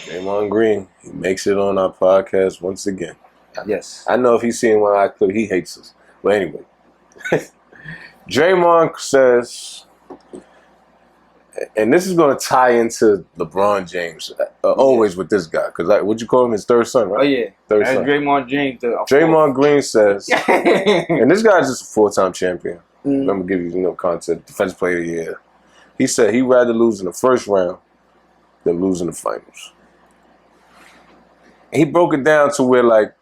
Draymond Green, he makes it on our podcast once again. Yes. I know if he's seeing one I clip, he hates us. But anyway, Draymond says, and this is going to tie into LeBron James, always with this guy, because would you call him his third son, right? Oh, yeah. Third That's son. Draymond James. Draymond Green says, and this guy's just a four-time champion. I'm going to give you content, defensive player of the year. He said he'd rather lose in the first round than lose in the finals. He broke it down to where, like,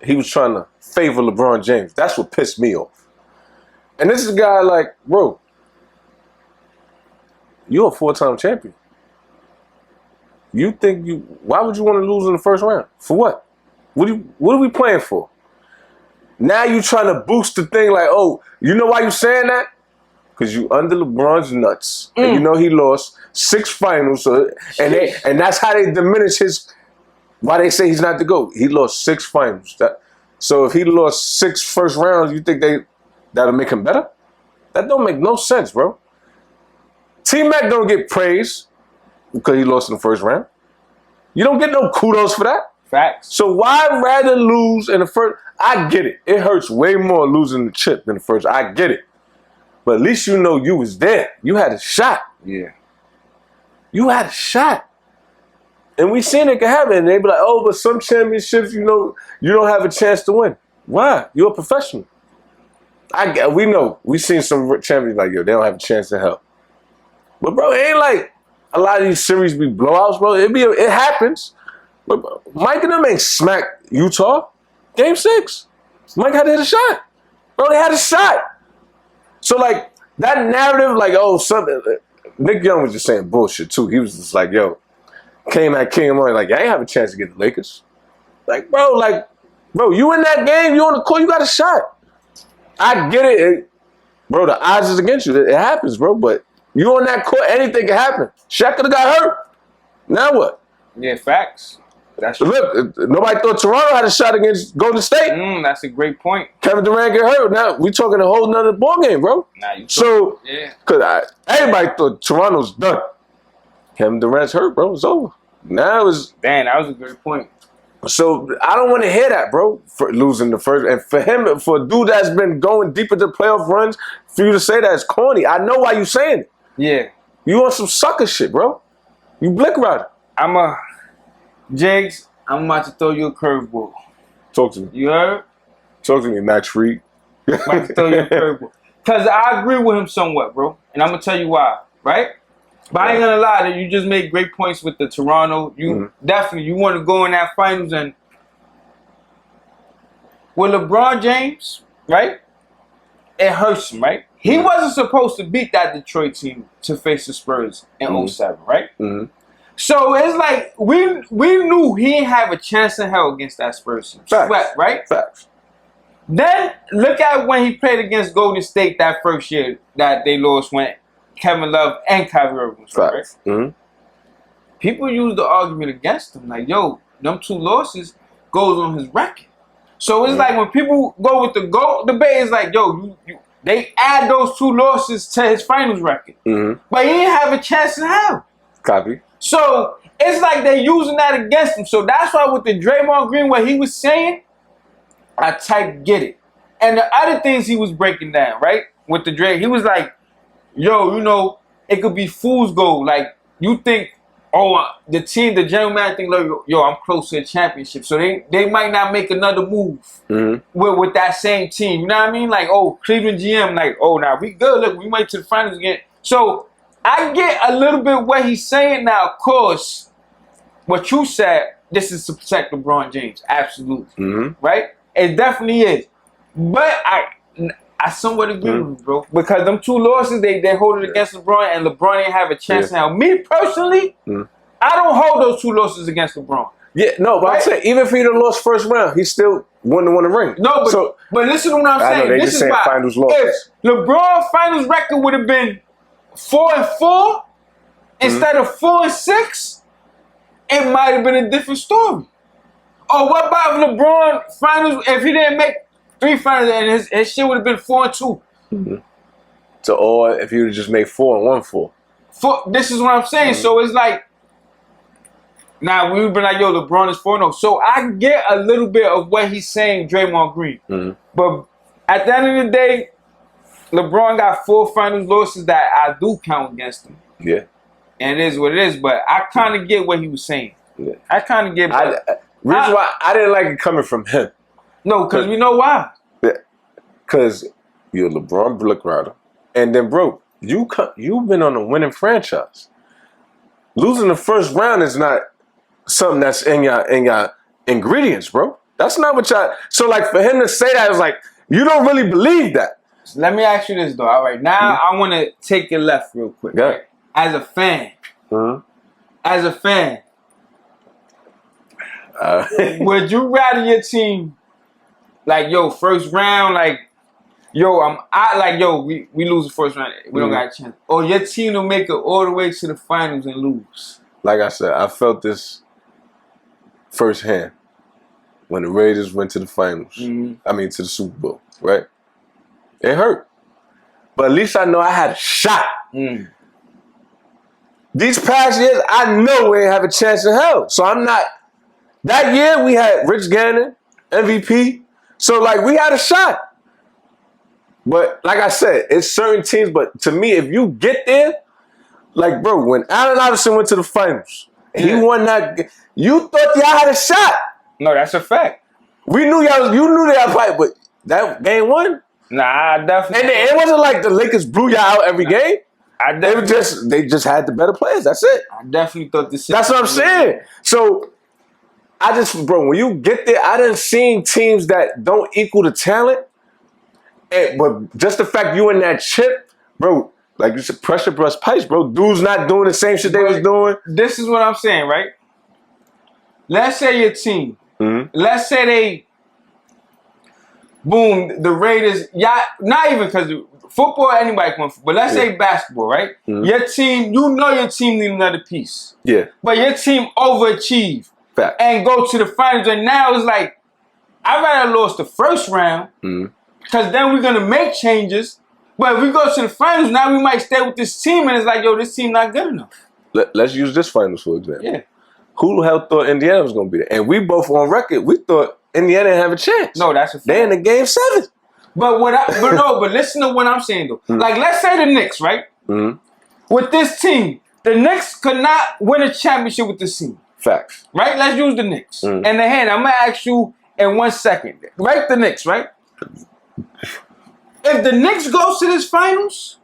he was trying to favor LeBron James. That's what pissed me off. And this is a guy like, bro, you're a four-time champion. You think why would you want to lose in the first round? For what? What are we playing for? Now you trying to boost the thing like, oh, you know why you saying that? Because you under LeBron's nuts. And you know he lost 6 finals. So, and that's how they diminish why they say he's not the GOAT. He lost 6 finals. So if he lost 6 first rounds, you think that'll make him better? That don't make no sense, bro. T-Mac don't get praise because he lost in the first round. You don't get no kudos for that. Facts. So why rather lose in the first? I get it. It hurts way more losing the chip than the first. I get it. But at least you know you was there. You had a shot. Yeah. You had a shot. And we seen it can happen. And they be like, oh, but some championships, you don't have a chance to win. Why? You're a professional. We know. We seen some champions like, yo, they don't have a chance in hell. But, bro, it ain't like a lot of these series be blowouts, bro. It happens. But bro, Mike and them ain't smacked Utah. Game 6. Mike had to hit a shot. Bro, they had a shot. So, like, that narrative, like, oh, something. Nick Young was just saying bullshit, too. He was just like, yo, came at King and Money, like, I ain't have a chance to get the Lakers. Like, bro, you in that game, you on the court, you got a shot. I get it. Bro, the odds is against you. It happens, bro, but you on that court, anything can happen. Shaq could have got hurt. Now what? Yeah, facts. That's Look, nobody thought Toronto had a shot against Golden State. That's a great point. Kevin Durant get hurt. Now we talking a whole nother ball game, bro. Because everybody thought Toronto's done. Kevin Durant's hurt, bro. It's over. Now it's... Damn, that was a great point. So I don't want to hear that, bro, for losing the first. And for him, for a dude that's been going deep into playoff runs, for you to say that is corny. I know why you saying it. Yeah. You on some sucker shit, bro. You blick rider. Jiggs, I'm about to throw you a curveball. Talk to me. You heard? Talk to me, Max Fried. I'm about to throw you a curveball. Because I agree with him somewhat, bro. And I'm going to tell you why, right? But I ain't going to lie, that you just made great points with the Toronto. You definitely, you want to go in that finals. And with LeBron James, right? It hurts him, right? He wasn't supposed to beat that Detroit team to face the Spurs in 07, right? So it's like we knew he didn't have a chance in hell against that Spurs team. Facts. Right? Facts. Then look at when he played against Golden State that first year that they lost when Kevin Love and Kyrie Irving was right? People use the argument against him like, yo, them 2 losses goes on his record. So it's like when people go with the GOAT debate, it's like, yo, they add those 2 losses to his finals record. But he didn't have a chance in hell. Copy. So it's like they're using that against him. So that's why with the Draymond Green, what he was saying, I get it. And the other things he was breaking down, right? With the Dray, he was like, yo, it could be fool's gold. Like, you think, the team, the general man think, like, yo, I'm close to a championship. So they might not make another move with that same team. You know what I mean? Like, Cleveland GM, like, now we good. Look, we might to the finals again. So I get a little bit what he's saying now. Of course, what you said, this is to protect LeBron James. Absolutely. Right? It definitely is. But I somewhat agree with you, bro. Because them 2 losses, they hold it against LeBron, and LeBron didn't have a chance now. Me, personally, I don't hold those 2 losses against LeBron. Yeah, no, but I'm saying, even if he'd have lost first round, he still wouldn't have won the ring. No, but listen to what I'm saying. I know, they this just is saying why. finals losses. If LeBron's finals record would have been 4-4 instead of 4-6, it might have been a different story. Or what about if LeBron finals, if he didn't make 3 finals and his shit would have been 4-2? So, or if you would have just made 4 and won 4. This is what I'm saying. So it's like, Now we've been like, yo, LeBron is 4-0. So I get a little bit of what he's saying, Draymond Green. Mm-hmm. But at the end of the day, LeBron got 4 finals losses that I do count against him. Yeah. And it is what it is. But I kind of get what he was saying. Yeah. I kind of get. Reason why I didn't like it coming from him. No, because you know why? Because you're a LeBron Blick rider, and then bro, you've been on a winning franchise. Losing the first round is not something that's in your ingredients, bro. That's not what y'all. So like for him to say that, it's like you don't really believe that. Let me ask you this though. All right, now I want to take it left real quick. Yeah. Right? As a fan, would you rather your team, like, yo, first round, like, yo, we lose the first round, we don't got a chance, or your team will make it all the way to the finals and lose? Like I said, I felt this firsthand when the Raiders went to the finals. I mean, to the Super Bowl, right? It hurt, but at least I know I had a shot. These past years, I know we ain't have a chance in hell. So I'm not. That year we had Rich Gannon, MVP. So like we had a shot. But like I said, it's certain teams. But to me, if you get there, like bro, when Allen Iverson went to the finals, he won that. You thought y'all had a shot. No, that's a fact. We knew y'all. You knew y'all fight, but that game won. Nah, I definitely. And it wasn't like the Lakers blew y'all out every game. They just had the better players. That's it. I definitely thought this. That's what I'm saying. So bro, when you get there, I done seen teams that don't equal the talent, but just the fact you in that chip, bro, like you said, pressure bust pipes, bro. Dudes not doing the same shit they was doing. This is what I'm saying, right? Let's say your team. Let's say they, boom, the Raiders. Yeah, not even because football, anybody can win, but let's say basketball, right? Your team, you know your team need another piece. Yeah. But your team overachieved. Fact. And go to the finals. And now it's like, I'd rather lost the first round because then we're going to make changes. But if we go to the finals, now we might stay with this team and it's like, yo, this team not good enough. Let's use this finals for example. Yeah. Who the hell thought Indiana was going to be there? And we both on record, we thought Indiana didn't have a chance. No, that's a fact. They in the game 7. But listen to what I'm saying though. Like, let's say the Knicks, right? With this team, the Knicks could not win a championship with this team. Facts. Right? Let's use the Knicks. And the hand, I'm going to ask you in 1 second. Right? The Knicks, right? If the Knicks goes to this finals,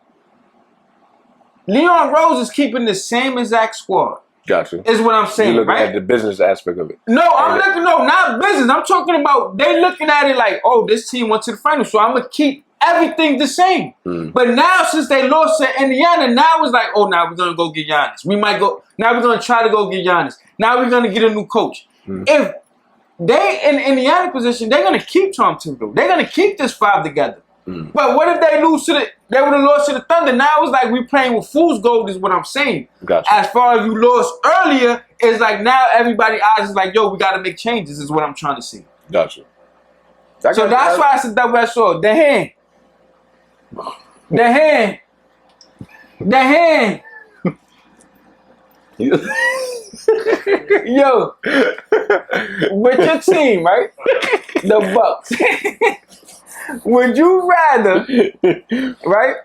Leon Rose is keeping the same exact squad. Gotcha. Is what I'm saying, You're looking right? at the business aspect of it. No, not business. I'm talking about they looking at it like, oh, this team went to the finals, so I'm going to keep everything the same. But now, since they lost to Indiana, now it's like, oh, now we're going to go get Giannis. Now we're going to try to go get Giannis. Now we're going to get a new coach. If they in Indiana position, they're going to keep Tom Thibodeau. They're going to keep this 5 together. But what if they lose they would have lost to the Thunder? Now it's like we playing with fool's gold is what I'm saying. Gotcha. As far as you lost earlier, it's like now everybody eyes is like, yo, we got to make changes is what I'm trying to see. Gotcha. So that's why I said double-edged sword. The hand. Yo, with your team, right? The Bucks. Would you rather, right?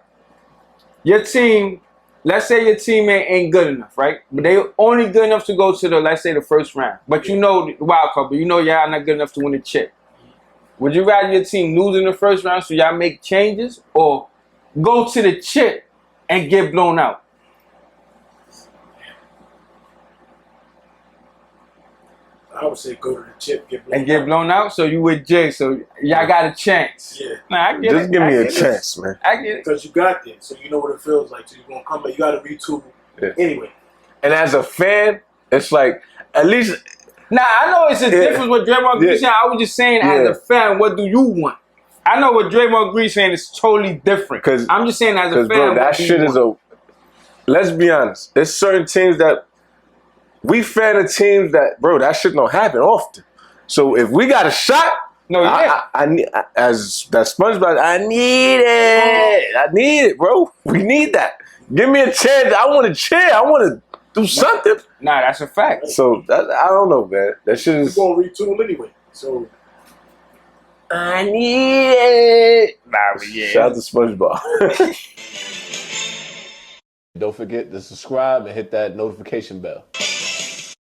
Your team, let's say your team ain't good enough, right? But they only good enough to go to let's say the first round. But you know the wild card, but you know y'all not good enough to win the chip. Would you rather your team lose in the first round so y'all make changes, or go to the chip and get blown out? I would say go to the chip, get blown out. So you with Jiggs, so y'all got a chance. Yeah. Nah, I get Just give me a chance, man. I get it. Because you got this, so you know what it feels like. So you're going to come back. You got to retool anyway. And as a fan, it's like, at least... Nah, I know it's a difference what Draymond Green saying. I was just saying as a fan, what do you want? I know what Draymond Green saying is totally different. I'm just saying as a fan, bro, that shit is a... Let's be honest. There's certain teams that... We fan of teams that, bro, that shit don't happen often. So if we got a shot, I need, as that SpongeBob, I need it. I need it, bro. We need that. Give me a chance. I want to cheer. I want to do something. Nah, that's a fact. So I don't know, man. That shit is. You're gonna retool anyway. So I need it. Nah, but yeah. Shout out to SpongeBob. Don't forget to subscribe and hit that notification bell.